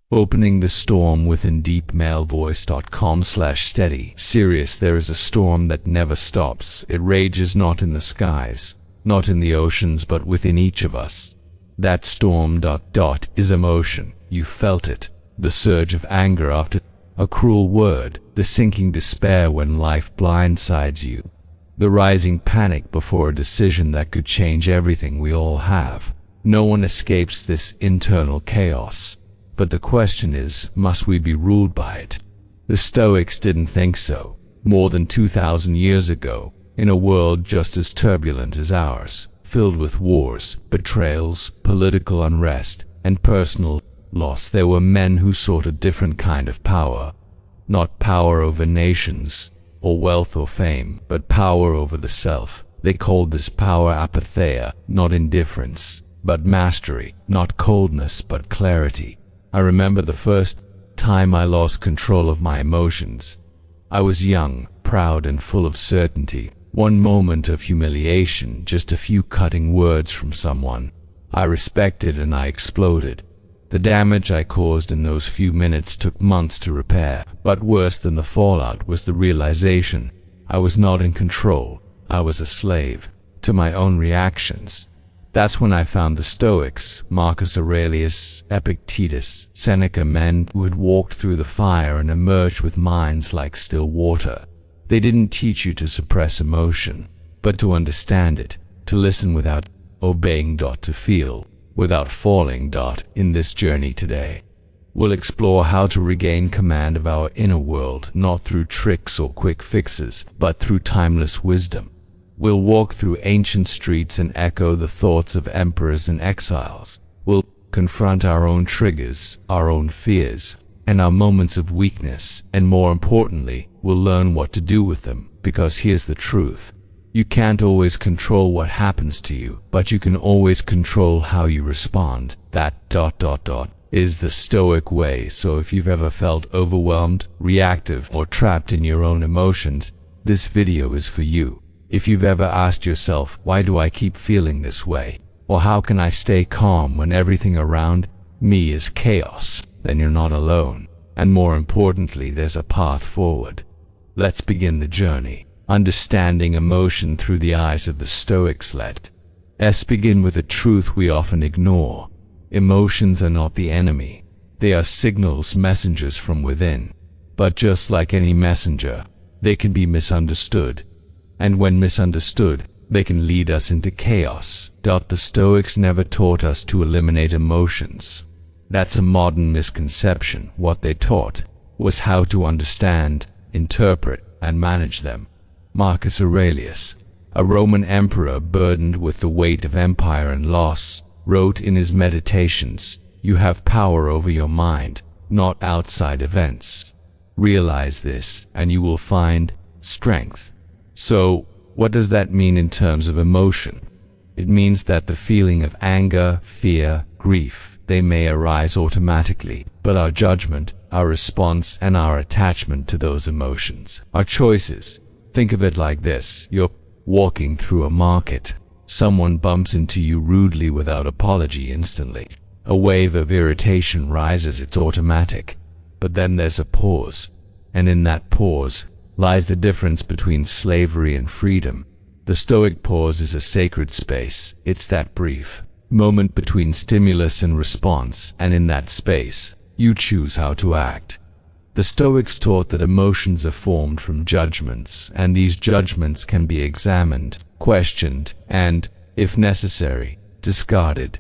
Opening the storm within deepmalevoice.com/steady. Serious, there is a storm that never stops. It rages not in the skies, not in the oceans, but within each of us. That storm is emotion. You felt it. The surge of anger after a cruel word, the sinking despair when life blindsides you, the rising panic before a decision that could change everything. We all have. No one escapes this internal chaos. But the question is, must we be ruled by it? The Stoics didn't think so. More than 2,000 years ago, in a world just as turbulent as ours, filled with wars, betrayals, political unrest, and personal loss, there were men who sought a different kind of power. Not power over nations, or wealth or fame, but power over the self. They called this power apatheia, not indifference, but mastery, not coldness, but clarity. I remember the first time I lost control of my emotions. I was young, proud, and full of certainty. One moment of humiliation, just a few cutting words from someone I respected, and I exploded. The damage I caused in those few minutes took months to repair, but worse than the fallout was the realization I was not in control. I was a slave to my own reactions. That's when I found the Stoics, Marcus Aurelius, Epictetus, Seneca, men who had walked through the fire and emerged with minds like still water. They didn't teach you to suppress emotion, but to understand it, to listen without obeying, to feel without falling. In this journey today, we'll explore how to regain command of our inner world, not through tricks or quick fixes, but through timeless wisdom. We'll walk through ancient streets and echo the thoughts of emperors and exiles. We'll confront our own triggers, our own fears, and our moments of weakness, and more importantly, we'll learn what to do with them, because here's the truth. You can't always control what happens to you, but you can always control how you respond. That is the Stoic way. So if you've ever felt overwhelmed, reactive, or trapped in your own emotions, this video is for you. If you've ever asked yourself, why do I keep feeling this way? Or how can I stay calm when everything around me is chaos? Then you're not alone. And more importantly, there's a path forward. Let's begin the journey. Understanding emotion through the eyes of the Stoics. Let's begin with a truth we often ignore. Emotions are not the enemy. They are signals, messengers from within. But just like any messenger, they can be misunderstood. And when misunderstood, they can lead us into chaos. The Stoics never taught us to eliminate emotions. That's a modern misconception. What they taught was how to understand, interpret, and manage them. Marcus Aurelius, a Roman emperor burdened with the weight of empire and loss, wrote in his Meditations, "You have power over your mind, not outside events. Realize this, and you will find strength." So, what does that mean in terms of emotion? It means that the feeling of anger, fear, grief, they may arise automatically, but our judgment, our response, and our attachment to those emotions are choices. Think of it like this. You're walking through a market. Someone bumps into you rudely without apology. Instantly, a wave of irritation rises. It's automatic. But then there's a pause, and in that pause lies the difference between slavery and freedom. The Stoic pause is a sacred space. It's that brief moment between stimulus and response, and in that space, you choose how to act. The Stoics taught that emotions are formed from judgments, and these judgments can be examined, questioned, and, if necessary, discarded.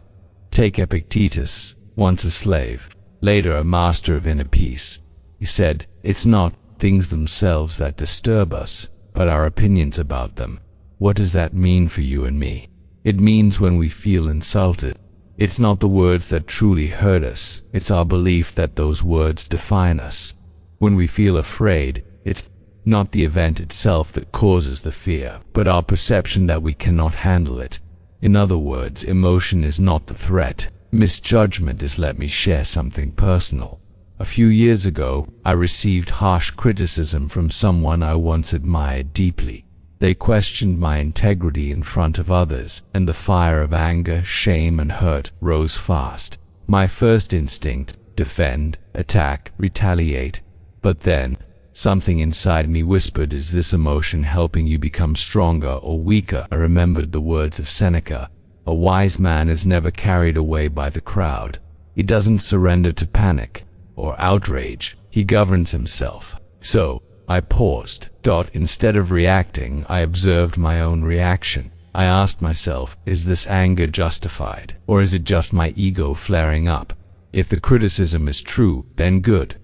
Take Epictetus, once a slave, later a master of inner peace. He said, "It's not things themselves that disturb us, but our opinions about them." What does that mean for you and me? It means when we feel insulted, it's not the words that truly hurt us, it's our belief that those words define us. When we feel afraid, it's not the event itself that causes the fear, but our perception that we cannot handle it. In other words, emotion is not the threat. Misjudgment is. Let me share something personal. A few years ago, I received harsh criticism from someone I once admired deeply. They questioned my integrity in front of others, and the fire of anger, shame, and hurt rose fast. My first instinct defend, attack, retaliate. But then, something inside me whispered, is this emotion helping you become stronger or weaker? I remembered the words of Seneca. A wise man is never carried away by the crowd. He doesn't surrender to panic or outrage. He governs himself. So, I paused. Instead of reacting, I observed my own reaction. I asked myself, is this anger justified? Or is it just my ego flaring up? If the criticism is true, then good.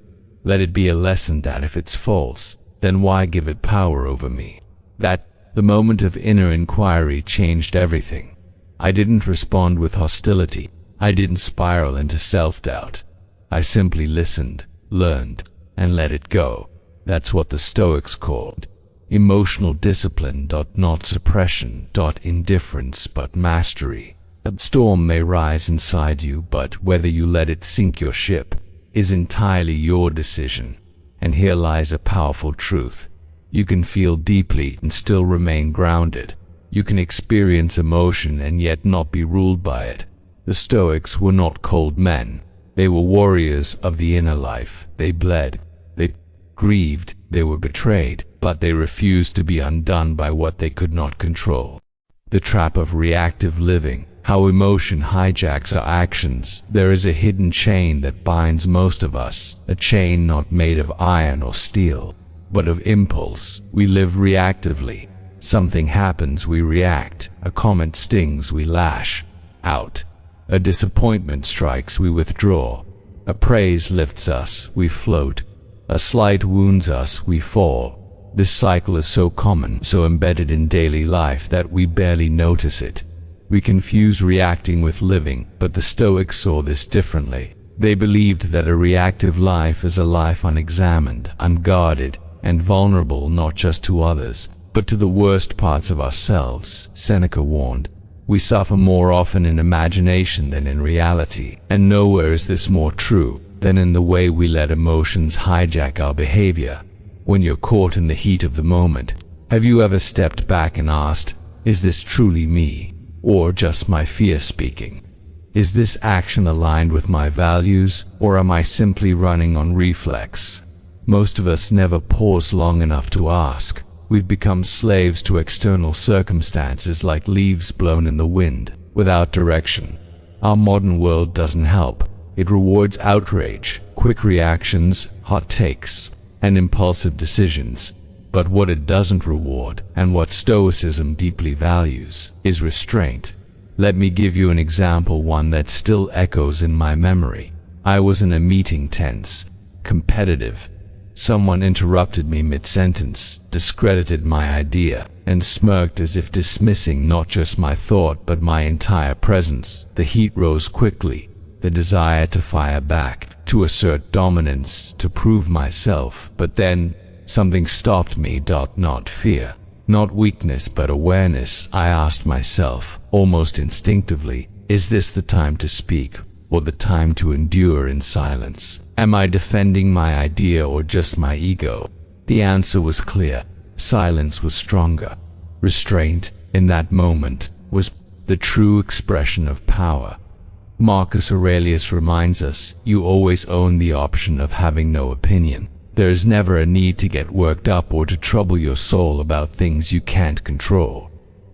Let it be a lesson that if it's false, then why give it power over me? The moment of inner inquiry changed everything. I didn't respond with hostility. I didn't spiral into self-doubt. I simply listened, learned, and let it go. That's what the Stoics called emotional discipline. Not suppression. Indifference, but mastery. A storm may rise inside you, but whether you let it sink your ship is entirely your decision. And here lies a powerful truth. You can feel deeply and still remain grounded. You can experience emotion and yet not be ruled by it. The Stoics were not cold men. They were warriors of the inner life. They bled. They grieved. They were betrayed. But they refused to be undone by what they could not control. The trap of reactive living. How emotion hijacks our actions. There is a hidden chain that binds most of us. A chain not made of iron or steel, but of impulse. We live reactively. Something happens, we react. A comment stings, we lash out. A disappointment strikes, we withdraw. A praise lifts us, we float. A slight wounds us, we fall. This cycle is so common, so embedded in daily life that we barely notice it. We confuse reacting with living, but the Stoics saw this differently. They believed that a reactive life is a life unexamined, unguarded, and vulnerable not just to others, but to the worst parts of ourselves. Seneca warned, we suffer more often in imagination than in reality, and nowhere is this more true than in the way we let emotions hijack our behavior. When you're caught in the heat of the moment, have you ever stepped back and asked, is this truly me, or just my fear speaking? Is this action aligned with my values, or am I simply running on reflex? Most of us never pause long enough to ask. We've become slaves to external circumstances like leaves blown in the wind, without direction. Our modern world doesn't help. It rewards outrage, quick reactions, hot takes, and impulsive decisions. But what it doesn't reward, and what Stoicism deeply values, is restraint. Let me give you an example, one that still echoes in my memory. I was in a meeting, tense, competitive. Someone interrupted me mid-sentence, discredited my idea, and smirked as if dismissing not just my thought but my entire presence. The heat rose quickly, the desire to fire back, to assert dominance, to prove myself. But then, something stopped me. Not fear, not weakness, but awareness. I asked myself, almost instinctively, is this the time to speak, or the time to endure in silence? Am I defending my idea or just my ego? The answer was clear. Silence was stronger. Restraint, in that moment, was the true expression of power. Marcus Aurelius reminds us, you always own the option of having no opinion. There is never a need to get worked up or to trouble your soul about things you can't control.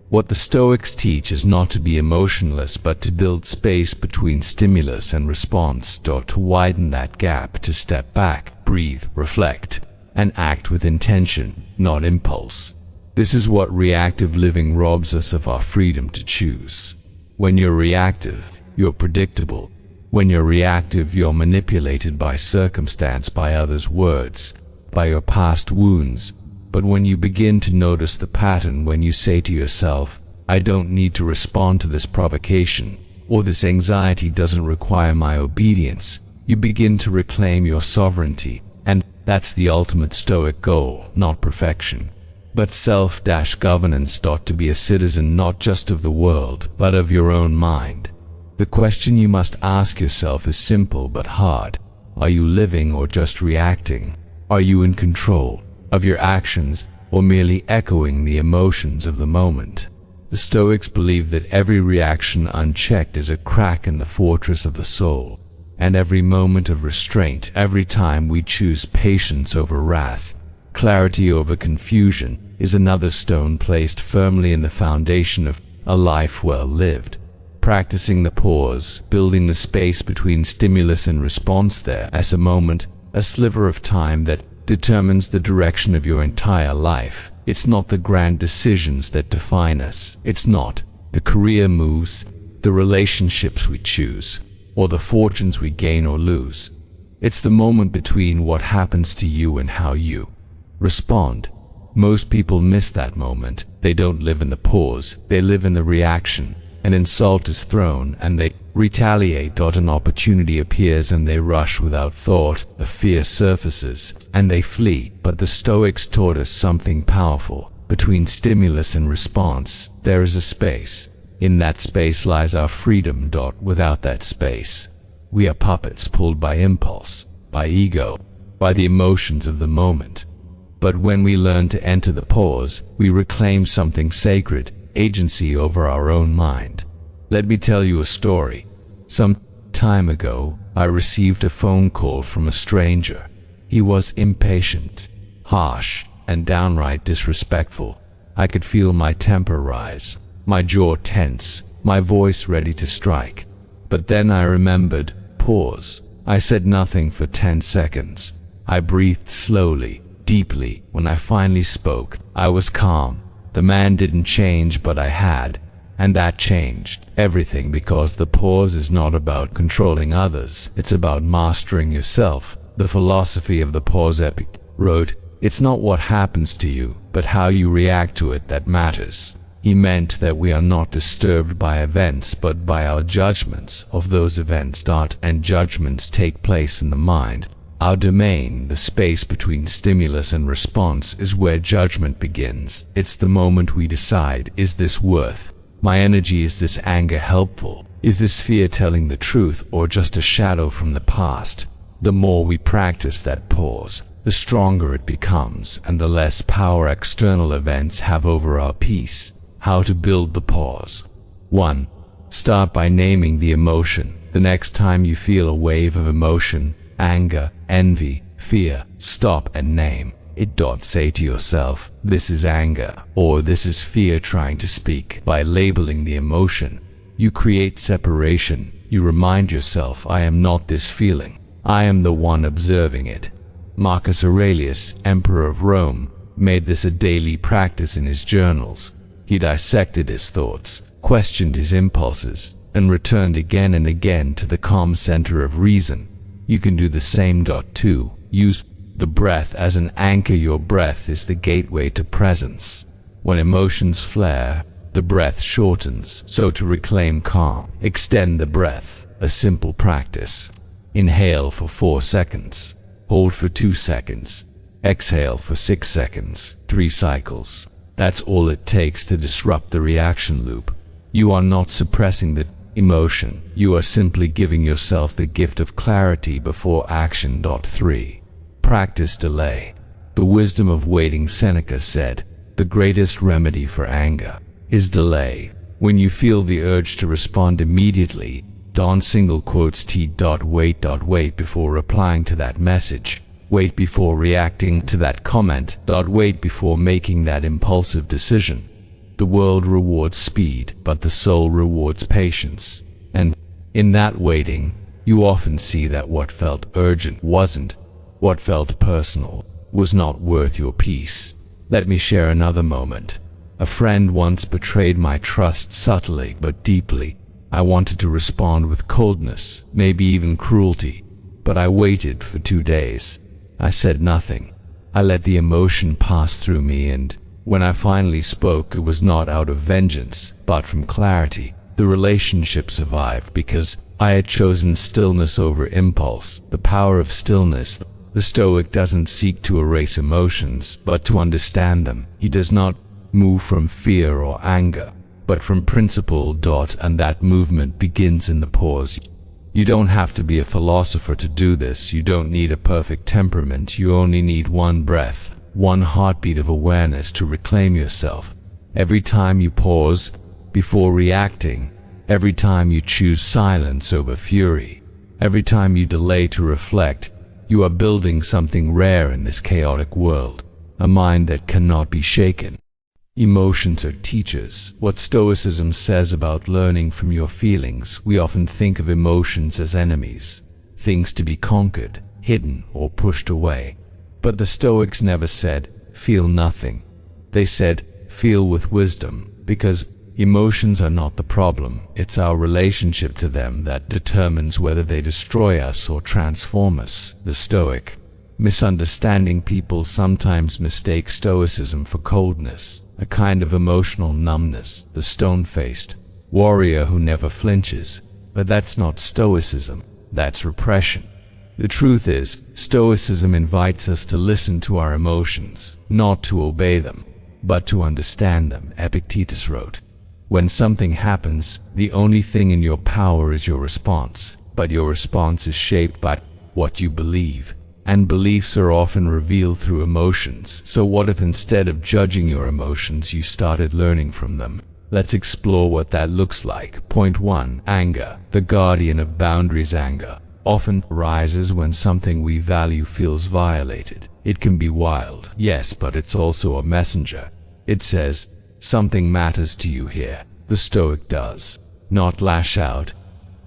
What the Stoics teach is not to be emotionless, but to build space between stimulus and response, to widen that gap, to step back, breathe, reflect, and act with intention, not impulse. This is what reactive living robs us of our freedom to choose. When you're reactive, you're predictable. When you're reactive, you're manipulated by circumstance, by others' words, by your past wounds. But when you begin to notice the pattern, when you say to yourself, I don't need to respond to this provocation, or this anxiety doesn't require my obedience, you begin to reclaim your sovereignty. And that's the ultimate Stoic goal, not perfection, but self-governance. To be a citizen not just of the world, but of your own mind. The question you must ask yourself is simple but hard. Are you living or just reacting? Are you in control of your actions, or merely echoing the emotions of the moment? The Stoics believe that every reaction unchecked is a crack in the fortress of the soul. and every moment of restraint, every time we choose patience over wrath, clarity over confusion, is another stone placed firmly in the foundation of a life well lived. Practicing the pause, building the space between stimulus and response there as a moment, a sliver of time that determines the direction of your entire life. It's not the grand decisions that define us. It's not the career moves, the relationships we choose, or the fortunes we gain or lose. It's the moment between what happens to you and how you respond. Most people miss that moment. They don't live in the pause, they live in the reaction. An insult is thrown and they retaliate. An opportunity appears and they rush without thought. A fear surfaces and they flee. But the Stoics taught us something powerful. Between stimulus and response, there is a space. In that space lies our freedom. Without that space, we are puppets pulled by impulse, by ego, by the emotions of the moment. But when we learn to enter the pause, we reclaim something sacred, agency over our own mind. Let me tell you a story. Some time ago, I received a phone call from a stranger. He was impatient, harsh, and downright disrespectful. I could feel my temper rise, my jaw tense, my voice ready to strike. But then I remembered, pause. I said nothing for 10 seconds. I breathed slowly, deeply. When I finally spoke, I was calm. The man didn't change, but I had. And that changed everything, because the pause is not about controlling others. It's about mastering yourself. The philosophy of the pause, Epictetus wrote, "It's not what happens to you, but how you react to it that matters." He meant that we are not disturbed by events, but by our judgments of those events. And judgments take place in the mind. Our domain, the space between stimulus and response, is where judgment begins. It's the moment we decide, is this worth my energy? Is this anger helpful? Is this fear telling the truth, or just a shadow from the past? The more we practice that pause, the stronger it becomes, and the less power external events have over our peace. How to build the pause. 1. Start by naming the emotion. The next time you feel a wave of emotion, anger, envy, fear, stop and name it. Say to yourself, this is anger, or this is fear trying to speak. By labeling the emotion, you create separation. You remind yourself, I am not this feeling. I am the one observing it. Marcus Aurelius, Emperor of Rome, made this a daily practice in his journals. He dissected his thoughts, questioned his impulses, and returned again and again to the calm center of reason. You can do the same. 2. Use the breath as an anchor. Your breath is the gateway to presence. When emotions flare, the breath shortens. So to reclaim calm, extend the breath. A simple practice. Inhale for 4 seconds. Hold for 2 seconds. Exhale for 6 seconds. 3 cycles. That's all it takes to disrupt the reaction loop. You are not suppressing the emotion. You are simply giving yourself the gift of clarity before action. 3. Practice delay. The wisdom of waiting. Seneca said, the greatest remedy for anger is delay. When you feel the urge to respond immediately, wait before replying to that message. Wait before reacting to that comment. Wait before making that impulsive decision. The world rewards speed, but the soul rewards patience. And in that waiting, you often see that what felt urgent wasn't. What felt personal was not worth your peace. Let me share another moment. A friend once betrayed my trust subtly but deeply. I wanted to respond with coldness, maybe even cruelty, but I waited for 2 days. I said nothing. I let the emotion pass through me, and when I finally spoke, it was not out of vengeance, but from clarity. The relationship survived because I had chosen stillness over impulse. The power of stillness. The Stoic doesn't seek to erase emotions, but to understand them. He does not move from fear or anger, but from principle. And that movement begins in the pause. You don't have to be a philosopher to do this. You don't need a perfect temperament. You only need one breath, one heartbeat of awareness to reclaim yourself. Every time you pause before reacting, every time you choose silence over fury, Every time you delay to reflect, you are building something rare in this chaotic world, a mind that cannot be shaken. Emotions are teachers. What Stoicism says about learning from your feelings, we often think of emotions as enemies, things to be conquered, hidden, or pushed away. But the Stoics never said, feel nothing. They said, feel with wisdom, because emotions are not the problem. It's our relationship to them that determines whether they destroy us or transform us. The Stoic misunderstanding. People sometimes mistake Stoicism for coldness, a kind of emotional numbness, the stone-faced warrior who never flinches. But that's not Stoicism, that's repression. The truth is, Stoicism invites us to listen to our emotions, not to obey them, but to understand them. Epictetus wrote, when something happens, the only thing in your power is your response, but your response is shaped by what you believe. And beliefs are often revealed through emotions. So what if instead of judging your emotions, you started learning from them? Let's explore what that looks like. Point 1. Anger. The guardian of boundaries. Anger often rises when something we value feels violated. It can be wild, yes, but it's also a messenger. It says, something matters to you here. The Stoic does not lash out.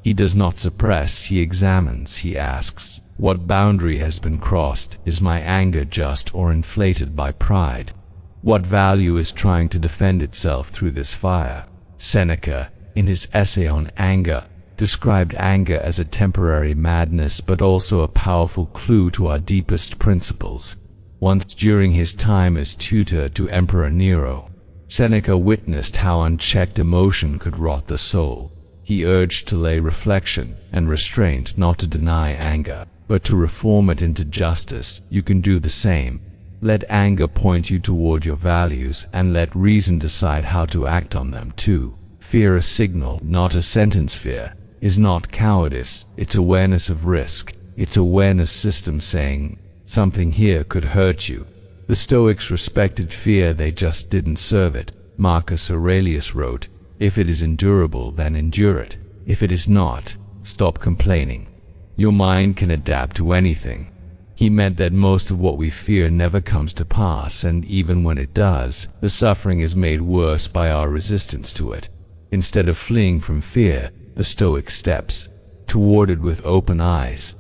He does not suppress, he examines, he asks, what boundary has been crossed? Is my anger just or inflated by pride? What value is trying to defend itself through this fire? Seneca, in his essay on anger, described anger as a temporary madness but also a powerful clue to our deepest principles. Once during his time as tutor to Emperor Nero, Seneca witnessed how unchecked emotion could rot the soul. He urged to lay reflection and restraint, not to deny anger, but to reform it into justice. You can do the same. Let anger point you toward your values, and let reason decide how to act on them too. Fear, a signal, not a sentence. Fear is not cowardice, it's awareness of risk. It's awareness system saying, something here could hurt you. The Stoics respected fear, they just didn't serve it. Marcus Aurelius wrote, if it is endurable, then endure it. If it is not, stop complaining. Your mind can adapt to anything. He meant that most of what we fear never comes to pass, and even when it does, the suffering is made worse by our resistance to it. Instead of fleeing from fear, the Stoic steps toward it with open eyes.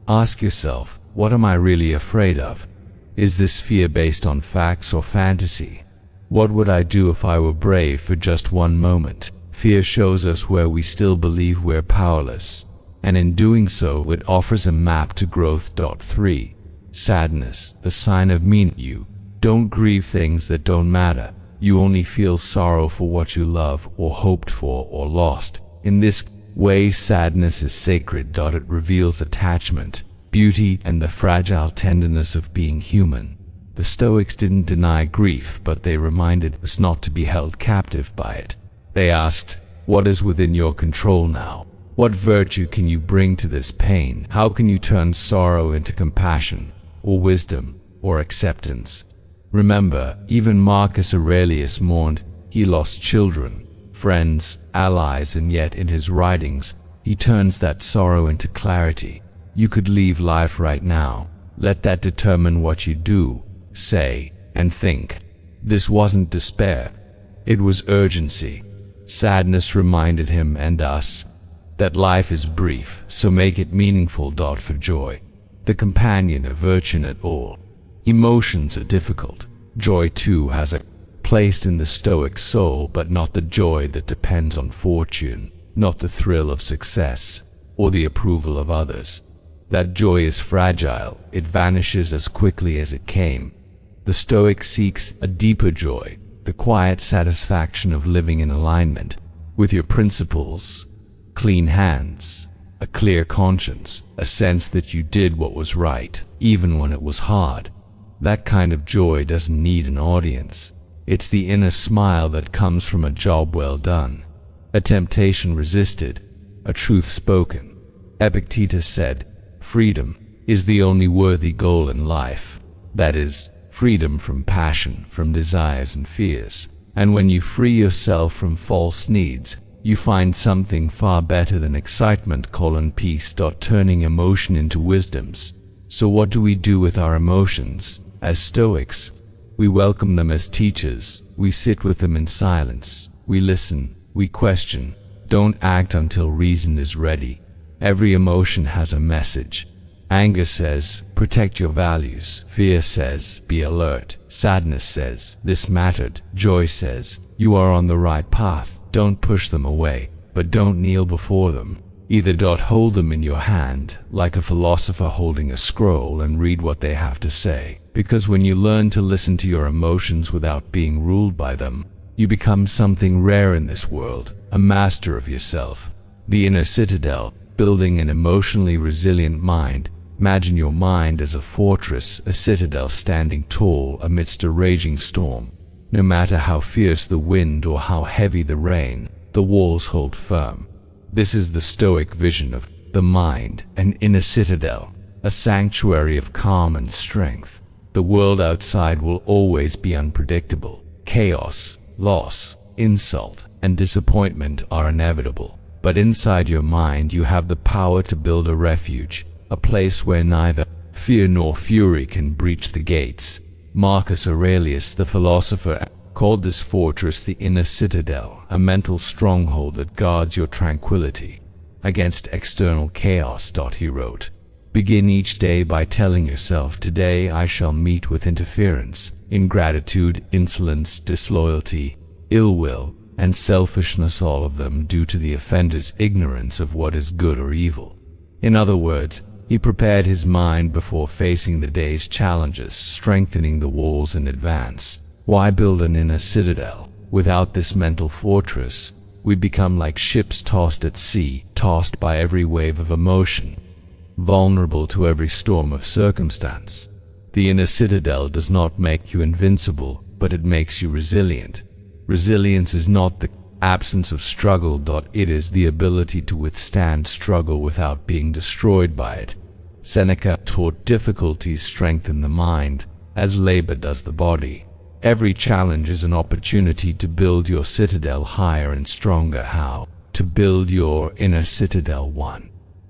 Ask yourself, what am I really afraid of? Is this fear based on facts or fantasy? What would I do if I were brave for just one moment? Fear shows us where we still believe we're powerless, and in doing so, it offers a map to growth. 3. Sadness, the sign of meaning. You don't grieve things that don't matter. You only feel sorrow for what you love or hoped for or lost. In this way, sadness is sacred. It reveals attachment, beauty, and the fragile tenderness of being human. The Stoics didn't deny grief, but they reminded us not to be held captive by it. They asked, what is within your control now? What virtue can you bring to this pain? How can you turn sorrow into compassion, or wisdom, or acceptance? Remember, even Marcus Aurelius mourned. He lost children, friends, allies, and yet in his writings, he turns that sorrow into clarity. You could leave life right now. Let that determine what you do, say, and think. This wasn't despair. It was urgency. Sadness reminded him and us that life is brief, so make it meaningful. For joy, the companion of virtue in it all. Emotions are difficult. Joy too has a place in the Stoic soul, but not the joy that depends on fortune, not the thrill of success, or the approval of others. That joy is fragile, it vanishes as quickly as it came. The Stoic seeks a deeper joy, the quiet satisfaction of living in alignment with your principles. Clean hands, a clear conscience, a sense that you did what was right, even when it was hard. That kind of joy doesn't need an audience. It's the inner smile that comes from a job well done, a temptation resisted, a truth spoken. Epictetus said, freedom is the only worthy goal in life. That is, freedom from passion, from desires and fears. And when you free yourself from false needs, you find something far better than excitement: peace. Turning emotion into wisdoms. So what do we do with our emotions? As Stoics, we welcome them as teachers. We sit with them in silence. We listen. We question. Don't act until reason is ready. Every emotion has a message. Anger says, protect your values. Fear says, be alert. Sadness says, this mattered. Joy says, you are on the right path. Don't push them away, but don't kneel before them. Either. Hold them in your hand, like a philosopher holding a scroll, and read what they have to say. Because when you learn to listen to your emotions without being ruled by them, you become something rare in this world, a master of yourself. The inner citadel, building an emotionally resilient mind. Imagine your mind as a fortress, a citadel standing tall amidst a raging storm. No matter how fierce the wind or how heavy the rain, the walls hold firm. This is the Stoic vision of the mind, an inner citadel, a sanctuary of calm and strength. The world outside will always be unpredictable. Chaos, loss, insult, and disappointment are inevitable. But inside your mind you have the power to build a refuge, a place where neither fear nor fury can breach the gates. Marcus Aurelius, the philosopher, called this fortress the inner citadel, a mental stronghold that guards your tranquility against external chaos. He wrote, begin each day by telling yourself, today I shall meet with interference, ingratitude, insolence, disloyalty, ill will, and selfishness, all of them due to the offender's ignorance of what is good or evil. In other words, he prepared his mind before facing the day's challenges, strengthening the walls in advance. Why build an inner citadel? Without this mental fortress, we become like ships tossed at sea, tossed by every wave of emotion, vulnerable to every storm of circumstance. The inner citadel does not make you invincible, but it makes you resilient. Resilience is not the absence of struggle. It is the ability to withstand struggle without being destroyed by it. Seneca taught difficulties strengthen the mind, as labor does the body. Every challenge is an opportunity to build your citadel higher and stronger. How to build your inner citadel? 1.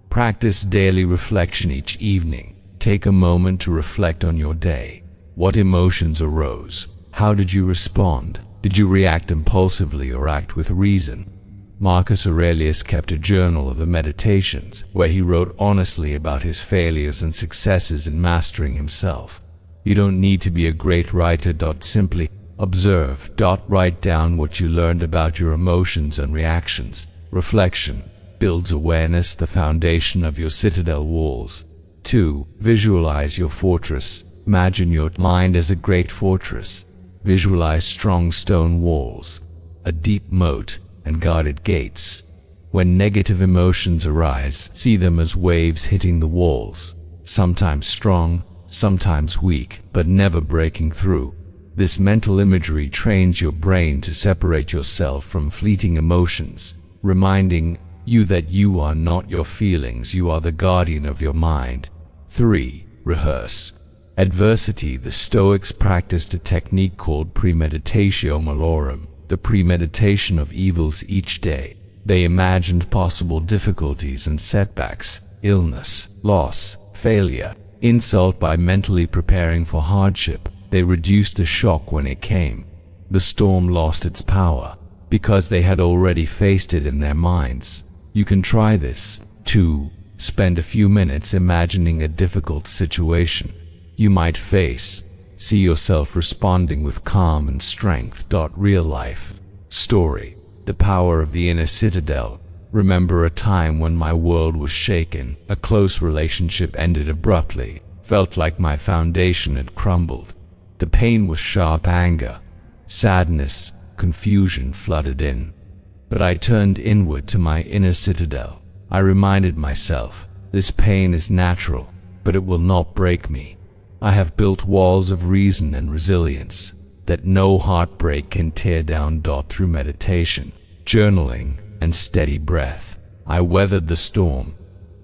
Practice daily reflection each evening. Take a moment to reflect on your day. What emotions arose? How did you respond? Did you react impulsively or act with reason? Marcus Aurelius kept a journal of the meditations, where he wrote honestly about his failures and successes in mastering himself. You don't need to be a great writer. Simply observe. Write down what you learned about your emotions and reactions. Reflection builds awareness, the foundation of your citadel walls. 2. Visualize your fortress. Imagine your mind as a great fortress. Visualize strong stone walls, a deep moat, and guarded gates. When negative emotions arise, see them as waves hitting the walls, sometimes strong, sometimes weak, but never breaking through. This mental imagery trains your brain to separate yourself from fleeting emotions, reminding you that you are not your feelings, you are the guardian of your mind. 3. Rehearse adversity. The Stoics practiced a technique called premeditatio malorum, the premeditation of evils each day. They imagined possible difficulties and setbacks, illness, loss, failure, insult. By mentally preparing for hardship, they reduced the shock when it came. The storm lost its power, because they had already faced it in their minds. You can try this. 2. Spend a few minutes imagining a difficult situation you might face. See yourself responding with calm and strength. Real life story. The power of the inner citadel. Remember a time when my world was shaken. A close relationship ended abruptly. Felt like my foundation had crumbled. The pain was sharp. Anger, sadness, confusion flooded in. But I turned inward to my inner citadel. I reminded myself, this pain is natural, but it will not break me. I have built walls of reason and resilience that no heartbreak can tear down. Through meditation, journaling, and steady breath, I weathered the storm.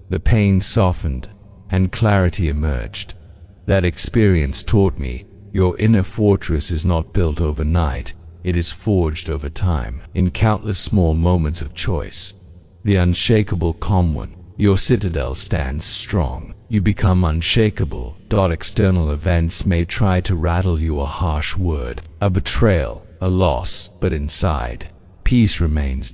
The pain softened, and clarity emerged. That experience taught me, your inner fortress is not built overnight. It is forged over time, in countless small moments of choice. The unshakable calm one. Your citadel stands strong. You become unshakable. External events may try to rattle you, a harsh word, a betrayal, a loss, but inside, peace remains.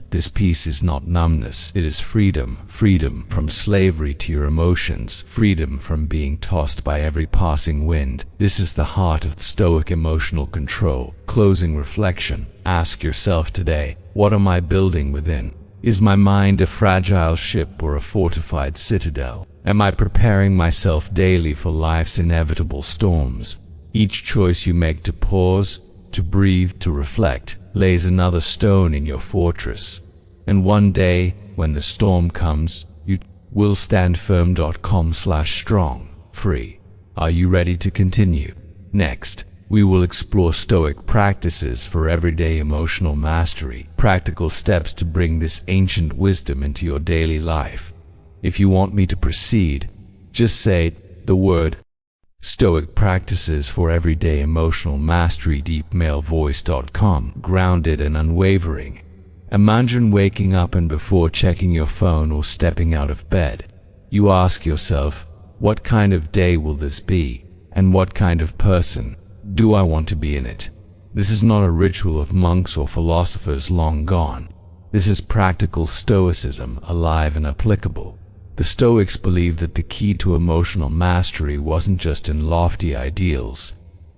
This peace is not numbness, it is freedom. Freedom from slavery to your emotions, freedom from being tossed by every passing wind. This is the heart of Stoic emotional control. Closing reflection. Ask yourself today, what am I building within? Is my mind a fragile ship or a fortified citadel? Am I preparing myself daily for life's inevitable storms? Each choice you make to pause, to breathe, to reflect, lays another stone in your fortress. And one day, when the storm comes, you will stand firm. .com/strong, free. Are you ready to continue? Next, we will explore Stoic practices for everyday emotional mastery, practical steps to bring this ancient wisdom into your daily life. If you want me to proceed, just say the word. Stoic practices for everyday emotional mastery. deepmailvoice.com. Grounded and unwavering. Imagine waking up and before checking your phone or stepping out of bed, you ask yourself, what kind of day will this be, and what kind of person do I want to be in it? This is not a ritual of monks or philosophers long gone. This is practical Stoicism, alive and applicable. The Stoics believed that the key to emotional mastery wasn't just in lofty ideals,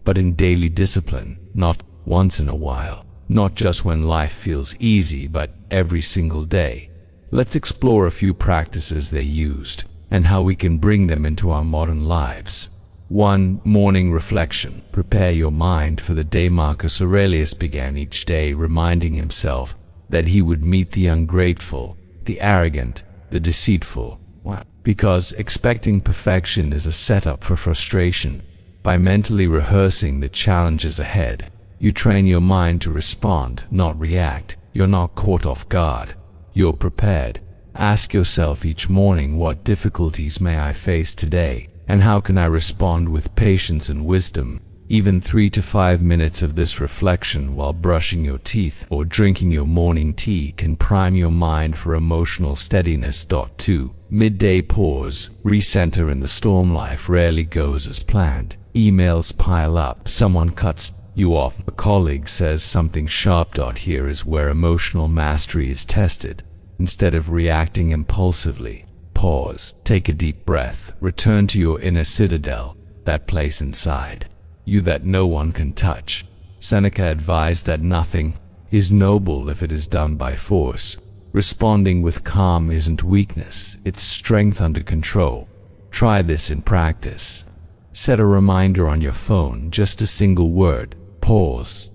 but in daily discipline, not once in a while, not just when life feels easy, but every single day. Let's explore a few practices they used, and how we can bring them into our modern lives. 1. Morning reflection. Prepare your mind for the day. Marcus Aurelius began each day reminding himself that he would meet the ungrateful, the arrogant, the deceitful. Why? Because expecting perfection is a setup for frustration. By mentally rehearsing the challenges ahead, you train your mind to respond, not react. You're not caught off guard. You're prepared. Ask yourself each morning, what difficulties may I face today, and how can I respond with patience and wisdom? Even 3 to 5 minutes of this reflection while brushing your teeth or drinking your morning tea can prime your mind for emotional steadiness. 2. Midday pause. Recenter. In the storm, life rarely goes as planned. Emails pile up. Someone cuts you off. A colleague says something sharp. Here is where emotional mastery is tested. Instead of reacting impulsively, pause. Take a deep breath. Return to your inner citadel, that place inside you that no one can touch. Seneca advised that nothing is noble if it is done by force. Responding with calm isn't weakness, it's strength under control. Try this in practice. Set a reminder on your phone, just a single word. Pause.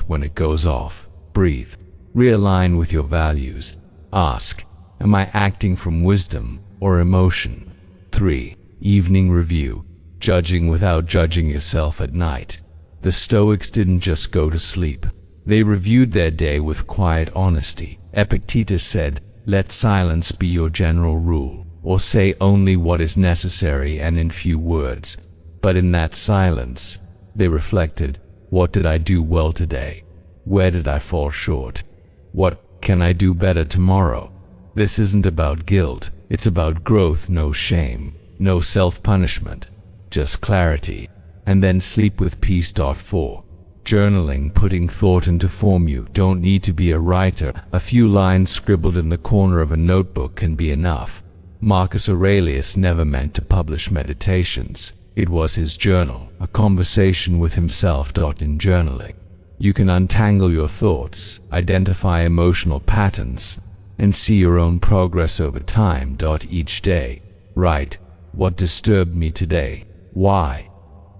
When it goes off, breathe. Realign with your values. Ask, am I acting from wisdom or emotion? 3. Evening review. Judging without judging yourself at night. The Stoics didn't just go to sleep. They reviewed their day with quiet honesty. Epictetus said, let silence be your general rule, or say only what is necessary and in few words. But in that silence, they reflected, what did I do well today? Where did I fall short? What can I do better tomorrow? This isn't about guilt, it's about growth. No shame, no self-punishment, just clarity. And then sleep with peace. 4. Journaling. Putting thought into form. You don't need to be a writer. A few lines scribbled in the corner of a notebook can be enough. Marcus Aurelius never meant to publish meditations. It was his journal, a conversation with himself. In journaling, you can untangle your thoughts, identify emotional patterns, and see your own progress over time. Each day, write, what disturbed me today? Why?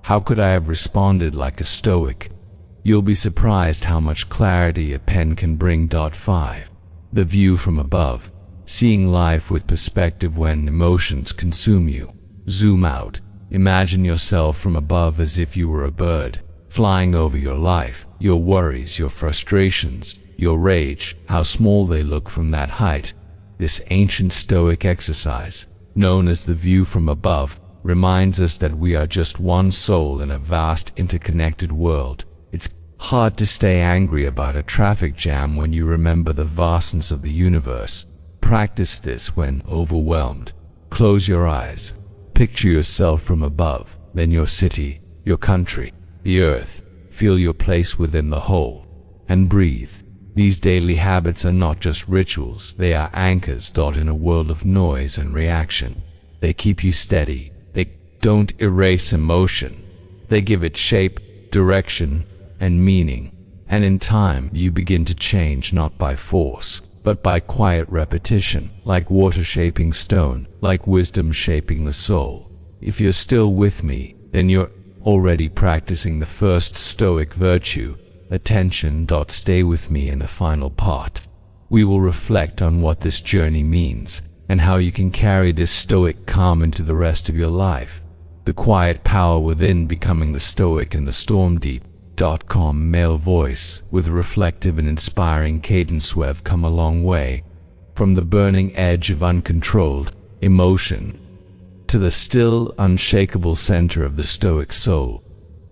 How could I have responded like a Stoic? You'll be surprised how much clarity a pen can bring. 5. The view from above. Seeing life with perspective. When emotions consume you, zoom out. Imagine yourself from above as if you were a bird, flying over your life, your worries, your frustrations, your rage, how small they look from that height. This ancient Stoic exercise, known as the view from above, reminds us that we are just one soul in a vast interconnected world. It's Hard to stay angry about a traffic jam when you remember the vastness of the universe. Practice this when overwhelmed. Close your eyes. Picture yourself from above, then your city, your country, the earth. Feel your place within the whole. And breathe. These daily habits are not just rituals, they are anchors in a world of noise and reaction. They keep you steady. They don't erase emotion. They give it shape, direction, and meaning. And in time, you begin to change not by force, but by quiet repetition, like water shaping stone, like wisdom shaping the soul. If you're still with me, then you're already practicing the first Stoic virtue, attention. Stay with me in the final part. We will reflect on what this journey means, and how you can carry this Stoic calm into the rest of your life. The quiet power within, becoming the Stoic in the storm deep. Calm male voice with reflective and inspiring cadence. We've come a long way from the burning edge of uncontrolled emotion to the still, unshakable center of the Stoic soul.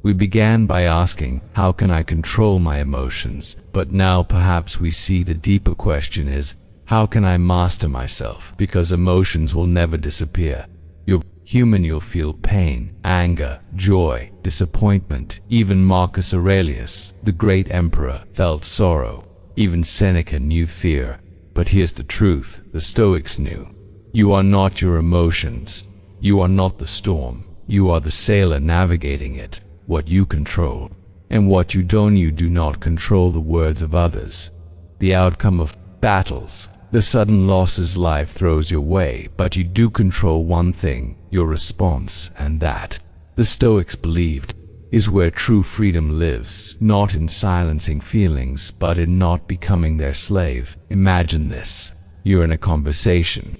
We began by asking, how can I control my emotions? But now perhaps we see the deeper question is, how can I master myself? Because emotions will never disappear. You're human, you'll feel pain, anger, joy, disappointment. Even Marcus Aurelius, the great emperor, felt sorrow. Even Seneca knew fear. But here's the truth, the Stoics knew. You are not your emotions. You are not the storm. You are the sailor navigating it. What you control, and what you don't. You do not control the words of others, the outcome of battles, the sudden losses life throws your way, but you do control one thing, your response, and that, the Stoics believed, is where true freedom lives, not in silencing feelings, but in not becoming their slave. Imagine this. You're in a conversation,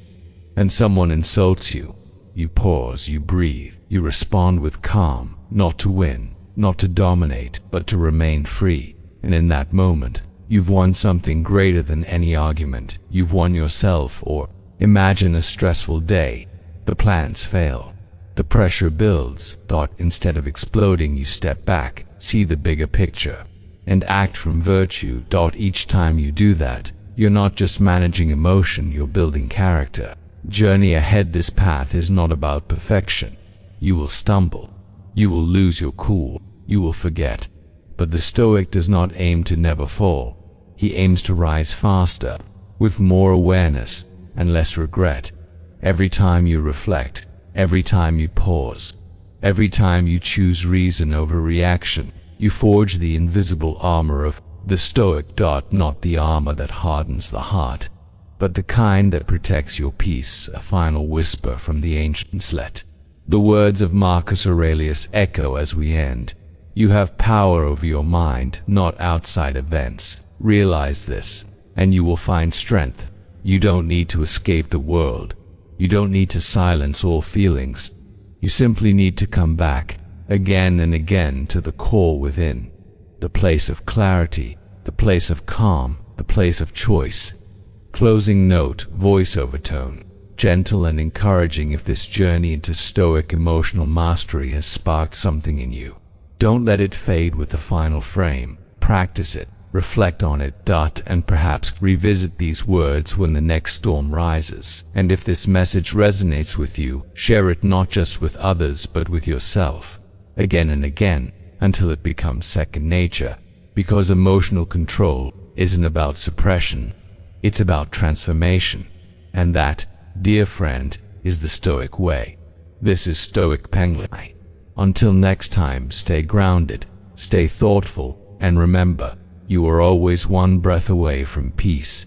and someone insults you. You pause, you breathe, you respond with calm. Not to win, not to dominate, but to remain free. And in that moment, you've won something greater than any argument. You've won yourself. Or imagine a stressful day. The plans fail. The pressure builds. Instead of exploding, you step back, see the bigger picture, and act from virtue. Each time you do that, you're not just managing emotion, you're building character. Journey ahead. This path is not about perfection. You will stumble. You will lose your cool, you will forget. But the Stoic does not aim to never fall. He aims to rise faster, with more awareness and less regret. Every time you reflect, every time you pause, every time you choose reason over reaction, you forge the invisible armor of the Stoic. Not the armor that hardens the heart, but the kind that protects your peace. A final whisper from the ancients. Let the words of Marcus Aurelius echo as we end. You have power over your mind, not outside events. Realize this, and you will find strength. You don't need to escape the world. You don't need to silence all feelings. You simply need to come back, again and again, to the core within. The place of clarity, the place of calm, the place of choice. Closing note, voiceover tone. Gentle and encouraging. If this journey into Stoic emotional mastery has sparked something in you, don't let it fade with the final frame. Practice it, reflect on it, and perhaps revisit these words when the next storm rises. And if this message resonates with you, share it not just with others but with yourself, again and again, until it becomes second nature. Because emotional control isn't about suppression, it's about transformation. And that, dear friend, is the Stoic way. This is Stoic PengLai. Until next time, stay grounded, stay thoughtful, and remember, you are always one breath away from peace.